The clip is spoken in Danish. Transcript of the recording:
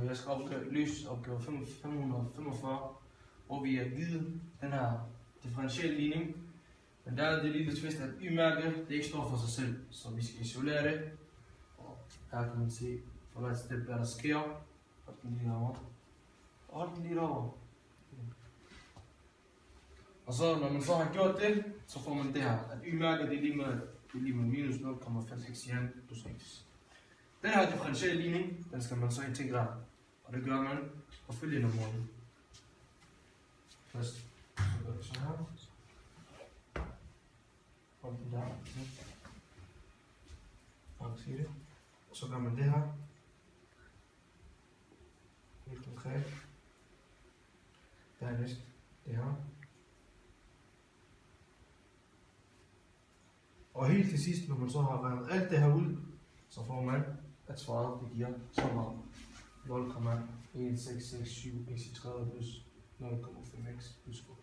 jeg skal løse opgave 545, hvor vi har givet den her differentielle ligning. Men der er det lille twist, at y-mærke det ikke står for sig selv, så vi skal isolere det. Og her kan man se, for hvert step, hvad der sker. Hold den lige herovre. Hold den lige derovre. Og så, når man så har gjort det, så får man det her, at y-mærke det er lige med minus 0,561 plus x. Den her differentielle ligning, den skal man så integrere, og det gør man på følgende måde. Først, så gør vi sådan her. Hold den der. Så gør man det her. Helt konkret. Dernæst det her. Og helt til sidst, når man så har regnet alt det her ud, så får man, at svaret det giver så meget. 0,1667 x i 30 plus 0,5x plus 8.